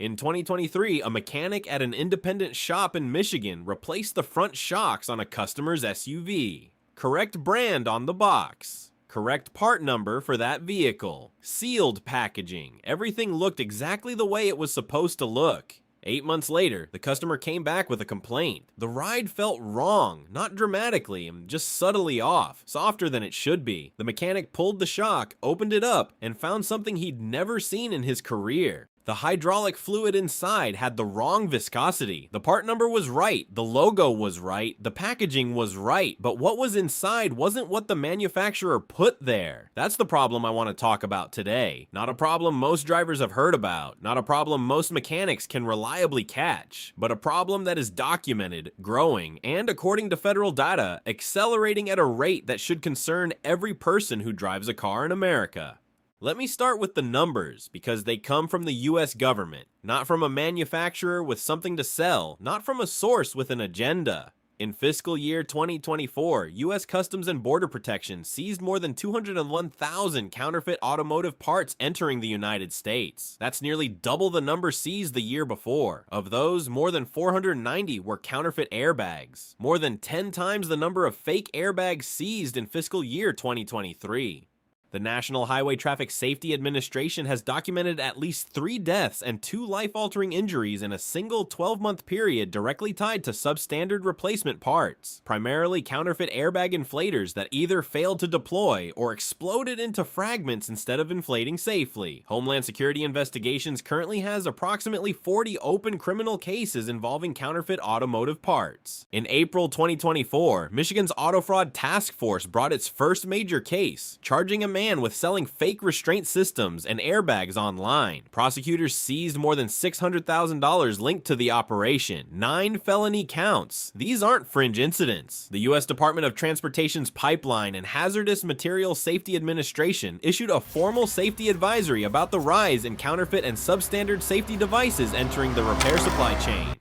In 2023, a mechanic at an independent shop in Michigan replaced the front shocks on a customer's SUV. Correct brand on the box. Correct part number for that vehicle. Sealed packaging. Everything looked exactly the way it was supposed to look. 8 months later, the customer came back with a complaint. The ride felt wrong, not dramatically, just subtly off, softer than it should be. The mechanic pulled the shock, opened it up, and found something he'd never seen in his career. The hydraulic fluid inside had the wrong viscosity. The part number was right, the logo was right, the packaging was right, but what was inside wasn't what the manufacturer put there. That's the problem I want to talk about today. Not a problem most drivers have heard about, not a problem most mechanics can reliably catch, but a problem that is documented, growing, and according to federal data, accelerating at a rate that should concern every person who drives a car in America. Let me start with the numbers, because they come from the US government, not from a manufacturer with something to sell, not from a source with an agenda. In fiscal year 2024, US Customs and Border Protection seized more than 201,000 counterfeit automotive parts entering the United States. That's nearly double the number seized the year before. Of those, more than 490 were counterfeit airbags, more than 10 times the number of fake airbags seized in fiscal year 2023. The National Highway Traffic Safety Administration has documented at least 3 deaths and 2 life-altering injuries in a single 12-month period directly tied to substandard replacement parts, primarily counterfeit airbag inflators that either failed to deploy or exploded into fragments instead of inflating safely. Homeland Security Investigations currently has approximately 40 open criminal cases involving counterfeit automotive parts. In April 2024, Michigan's Auto Fraud Task Force brought its first major case, charging a man with selling fake restraint systems and airbags online. Prosecutors seized more than $600,000 linked to the operation. 9 felony counts. These aren't fringe incidents. The U.S. Department of Transportation's Pipeline and Hazardous Materials Safety Administration issued a formal safety advisory about the rise in counterfeit and substandard safety devices entering the repair supply chain.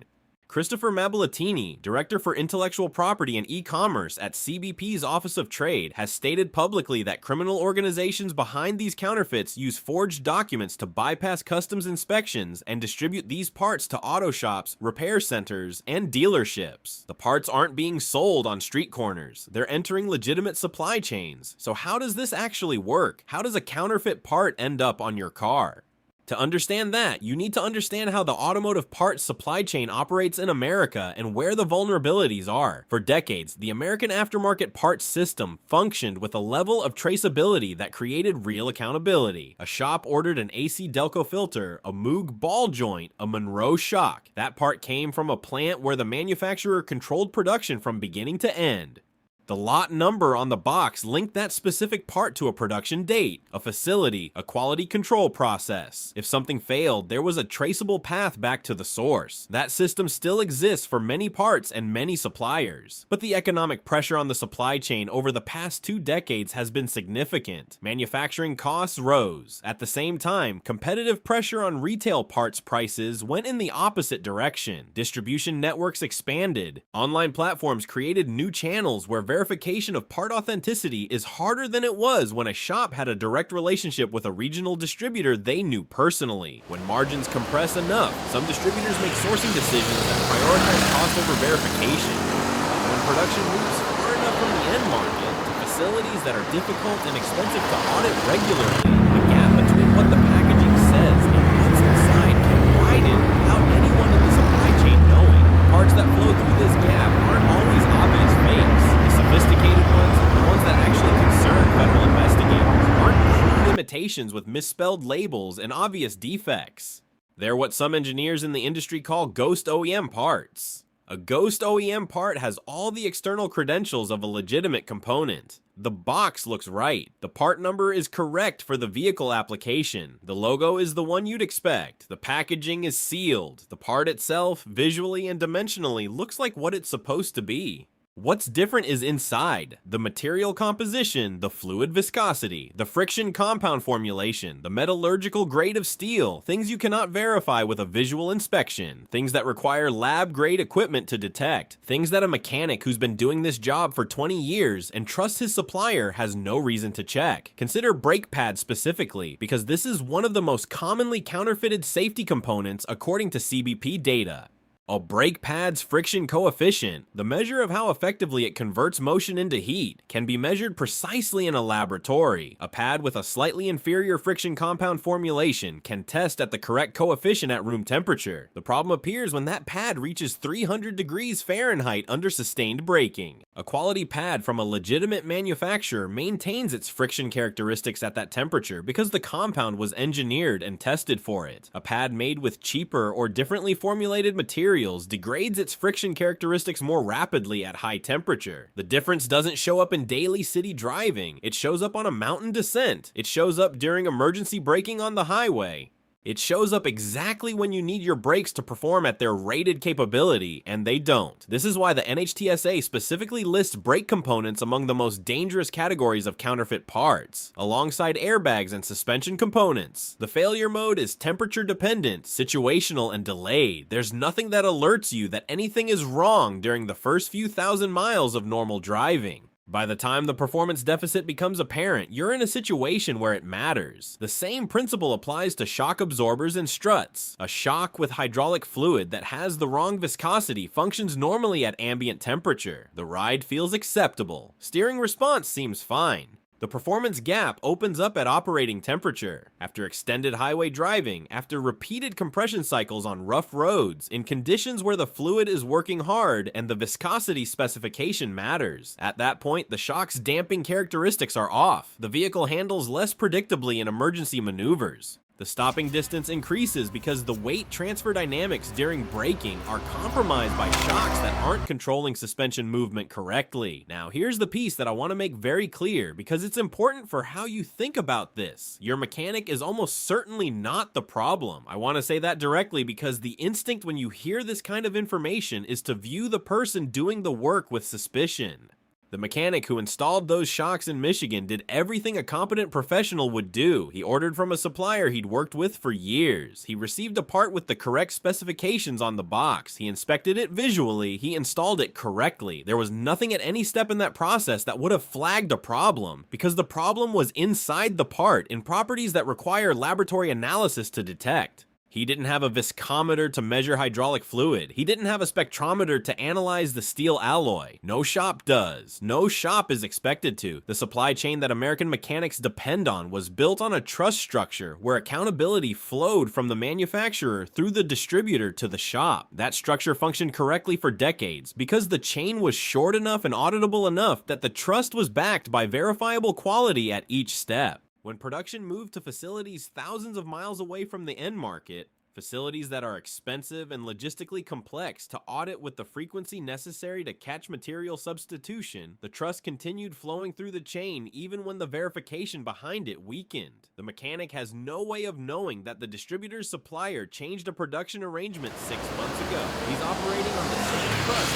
Christopher Mabalatini, Director for Intellectual Property and E-Commerce at CBP's Office of Trade, has stated publicly that criminal organizations behind these counterfeits use forged documents to bypass customs inspections and distribute these parts to auto shops, repair centers, and dealerships. The parts aren't being sold on street corners. They're entering legitimate supply chains. So how does this actually work? How does a counterfeit part end up on your car? To understand that, you need to understand how the automotive parts supply chain operates in America and where the vulnerabilities are. For decades, the American aftermarket parts system functioned with a level of traceability that created real accountability. A shop ordered an AC Delco filter, a Moog ball joint, a Monroe shock. That part came from a plant where the manufacturer controlled production from beginning to end. The lot number on the box linked that specific part to a production date, a facility, a quality control process. If something failed, there was a traceable path back to the source. That system still exists for many parts and many suppliers. But the economic pressure on the supply chain over the past 2 decades has been significant. Manufacturing costs rose. At the same time, competitive pressure on retail parts prices went in the opposite direction. Distribution networks expanded. Online platforms created new channels where verification of part authenticity is harder than it was when a shop had a direct relationship with a regional distributor they knew personally. When margins compress enough, some distributors make sourcing decisions that prioritize cost over verification. When production moves far enough from the end market to facilities that are difficult and expensive to audit regularly, the gap between what the packaging says and what's inside can widen without anyone in the supply chain knowing. Parts that flow through this gap aren't always obvious fakes. Sophisticated ones, the ones that actually concern federal investigators, aren't crude imitations with misspelled labels and obvious defects. They're what some engineers in the industry call ghost OEM parts. A ghost OEM part has all the external credentials of a legitimate component. The box looks right. The part number is correct for the vehicle application. The logo is the one you'd expect. The packaging is sealed. The part itself, visually and dimensionally, looks like what it's supposed to be. What's different is inside. The material composition, the fluid viscosity, the friction compound formulation, the metallurgical grade of steel, things you cannot verify with a visual inspection, things that require lab-grade equipment to detect, things that a mechanic who's been doing this job for 20 years and trusts his supplier has no reason to check. Consider brake pads specifically, because this is one of the most commonly counterfeited safety components according to CBP data. A brake pad's friction coefficient, the measure of how effectively it converts motion into heat, can be measured precisely in a laboratory. A pad with a slightly inferior friction compound formulation can test at the correct coefficient at room temperature. The problem appears when that pad reaches 300 degrees Fahrenheit under sustained braking. A quality pad from a legitimate manufacturer maintains its friction characteristics at that temperature because the compound was engineered and tested for it. A pad made with cheaper or differently formulated materials degrades its friction characteristics more rapidly at high temperature. The difference doesn't show up in daily city driving. It shows up on a mountain descent. It shows up during emergency braking on the highway. It shows up exactly when you need your brakes to perform at their rated capability, and they don't. This is why the NHTSA specifically lists brake components among the most dangerous categories of counterfeit parts, alongside airbags and suspension components. The failure mode is temperature dependent, situational, and delayed. There's nothing that alerts you that anything is wrong during the first few thousand miles of normal driving. By the time the performance deficit becomes apparent, you're in a situation where it matters. The same principle applies to shock absorbers and struts. A shock with hydraulic fluid that has the wrong viscosity functions normally at ambient temperature. The ride feels acceptable. Steering response seems fine. The performance gap opens up at operating temperature. After extended highway driving, after repeated compression cycles on rough roads, in conditions where the fluid is working hard and the viscosity specification matters. At that point, the shock's damping characteristics are off. The vehicle handles less predictably in emergency maneuvers. The stopping distance increases because the weight transfer dynamics during braking are compromised by shocks that aren't controlling suspension movement correctly. Now, here's the piece that I want to make very clear because it's important for how you think about this. Your mechanic is almost certainly not the problem. I want to say that directly because the instinct when you hear this kind of information is to view the person doing the work with suspicion. The mechanic who installed those shocks in Michigan did everything a competent professional would do. He ordered from a supplier he'd worked with for years. He received a part with the correct specifications on the box. He inspected it visually. He installed it correctly. There was nothing at any step in that process that would have flagged a problem, because the problem was inside the part, in properties that require laboratory analysis to detect. He didn't have a viscometer to measure hydraulic fluid. He didn't have a spectrometer to analyze the steel alloy. No shop does. No shop is expected to. The supply chain that American mechanics depend on was built on a trust structure where accountability flowed from the manufacturer through the distributor to the shop. That structure functioned correctly for decades because the chain was short enough and auditable enough that the trust was backed by verifiable quality at each step. When production moved to facilities thousands of miles away from the end market, facilities that are expensive and logistically complex to audit with the frequency necessary to catch material substitution, the trust continued flowing through the chain even when the verification behind it weakened. The mechanic has no way of knowing that the distributor's supplier changed a production arrangement 6 months ago. He's operating on the same trust.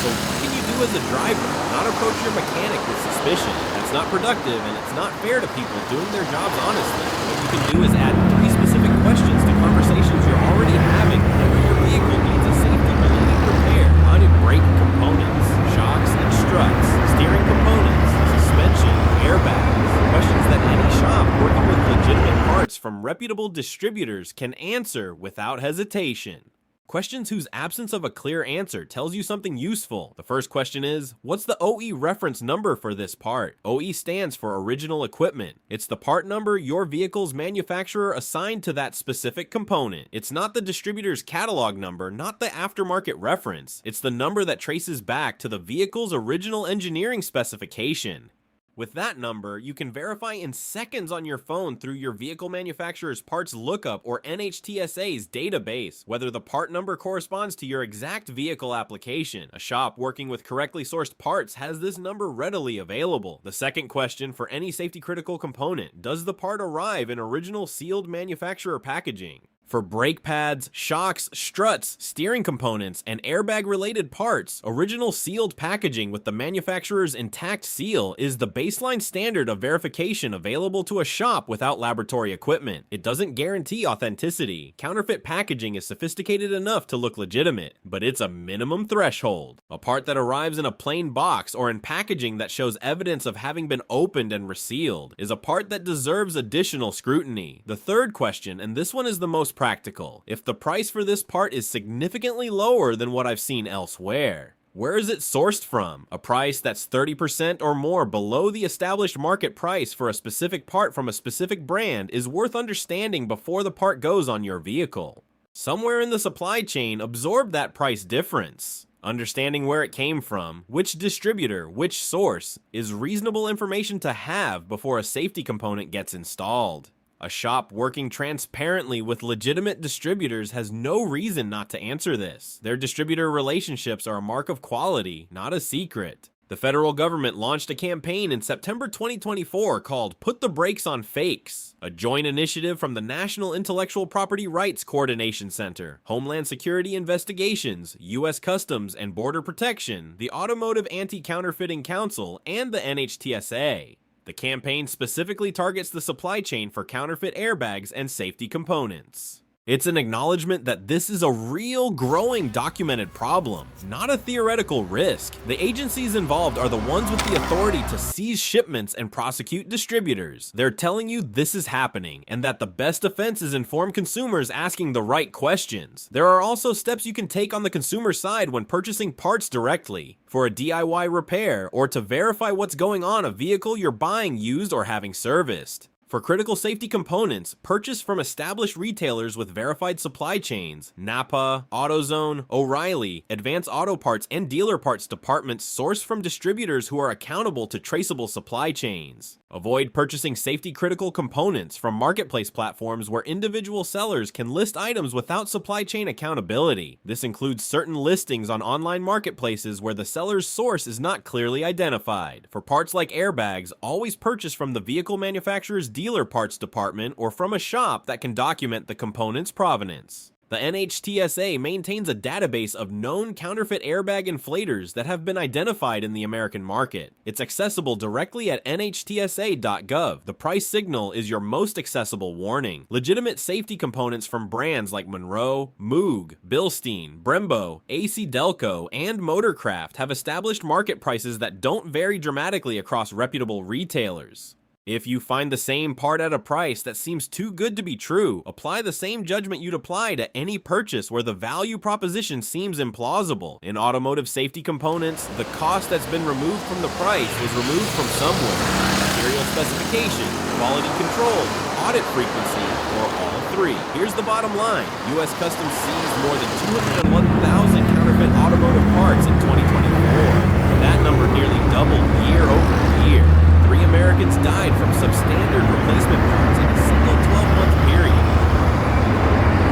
So what can you do as a driver? Not approach your mechanic with suspicion. That's not productive and it's not fair to people doing their jobs honestly. What you can do is add 3 specific questions to conversations you're already having whenever your vehicle needs a safety-related repair. Mounted brake components, shocks and struts, steering components, suspension, airbags. Questions that any shop working with legitimate parts from reputable distributors can answer without hesitation. Questions whose absence of a clear answer tells you something useful. The first question is, what's the OE reference number for this part? OE stands for original equipment. It's the part number your vehicle's manufacturer assigned to that specific component. It's not the distributor's catalog number, not the aftermarket reference. It's the number that traces back to the vehicle's original engineering specification. With that number, you can verify in seconds on your phone through your vehicle manufacturer's parts lookup or NHTSA's database whether the part number corresponds to your exact vehicle application. A shop working with correctly sourced parts has this number readily available. The second question for any safety critical component: does the part arrive in original sealed manufacturer packaging? For brake pads, shocks, struts, steering components, and airbag-related parts, original sealed packaging with the manufacturer's intact seal is the baseline standard of verification available to a shop without laboratory equipment. It doesn't guarantee authenticity. Counterfeit packaging is sophisticated enough to look legitimate, but it's a minimum threshold. A part that arrives in a plain box or in packaging that shows evidence of having been opened and resealed is a part that deserves additional scrutiny. The third question, and this one is the most practical: if the price for this part is significantly lower than what I've seen elsewhere, where is it sourced from? A price that's 30% or more below the established market price for a specific part from a specific brand is worth understanding before the part goes on your vehicle. Somewhere in the supply chain, absorb that price difference. Understanding where it came from, which distributor, which source, is reasonable information to have before a safety component gets installed. A shop working transparently with legitimate distributors has no reason not to answer this. Their distributor relationships are a mark of quality, not a secret. The federal government launched a campaign in September 2024 called Put the Brakes on Fakes, a joint initiative from the National Intellectual Property Rights Coordination Center, Homeland Security Investigations, U.S. Customs and Border Protection, the Automotive Anti-Counterfeiting Council, and the NHTSA. The campaign specifically targets the supply chain for counterfeit airbags and safety components. It's an acknowledgement that this is a real, growing, documented problem, not a theoretical risk. The agencies involved are the ones with the authority to seize shipments and prosecute distributors. They're telling you this is happening, and that the best defense is informed consumers asking the right questions. There are also steps you can take on the consumer side when purchasing parts directly, for a DIY repair, or to verify what's going on a vehicle you're buying used or having serviced. For critical safety components, purchase from established retailers with verified supply chains. Napa, AutoZone, O'Reilly, Advance Auto Parts, and Dealer Parts departments source from distributors who are accountable to traceable supply chains. Avoid purchasing safety-critical components from marketplace platforms where individual sellers can list items without supply chain accountability. This includes certain listings on online marketplaces where the seller's source is not clearly identified. For parts like airbags, always purchase from the vehicle manufacturer's dealer parts department or from a shop that can document the component's provenance. The NHTSA maintains a database of known counterfeit airbag inflators that have been identified in the American market. It's accessible directly at nhtsa.gov. The price signal is your most accessible warning. Legitimate safety components from brands like Monroe, Moog, Bilstein, Brembo, AC Delco, and Motorcraft have established market prices that don't vary dramatically across reputable retailers. If you find the same part at a price that seems too good to be true, apply the same judgment you'd apply to any purchase where the value proposition seems implausible. In automotive safety components, the cost that's been removed from the price was removed from somewhere. Material specification, quality control, audit frequency, or all three. Here's the bottom line. U.S. Customs seized more than 201,000 counterfeit automotive parts in 2024. That number nearly doubled year over year. 3 Americans died from substandard replacement parts in a single 12-month period.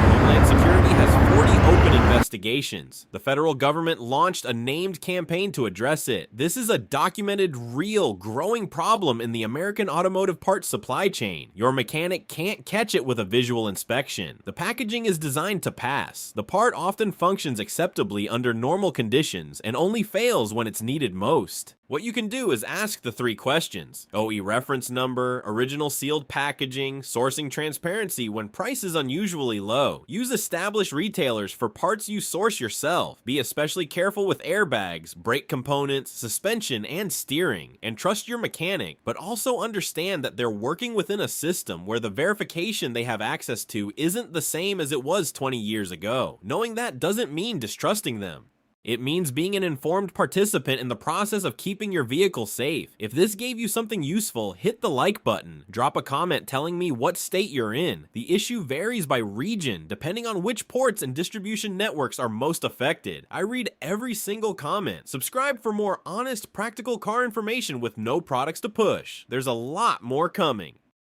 Homeland Security has 40 open investigations. The federal government launched a named campaign to address it. This is a documented, real, growing problem in the American automotive parts supply chain. Your mechanic can't catch it with a visual inspection. The packaging is designed to pass. The part often functions acceptably under normal conditions and only fails when it's needed most. What you can do is ask the 3 questions: OE reference number, original sealed packaging, sourcing transparency when price is unusually low. Use established retailers for parts you source yourself. Be especially careful with airbags, brake components, suspension, and steering. And trust your mechanic, but also understand that they're working within a system where the verification they have access to isn't the same as it was 20 years ago. Knowing that doesn't mean distrusting them. It means being an informed participant in the process of keeping your vehicle safe. If this gave you something useful, hit the like button. Drop a comment telling me what state you're in. The issue varies by region, depending on which ports and distribution networks are most affected. I read every single comment. Subscribe for more honest, practical car information with no products to push. There's a lot more coming.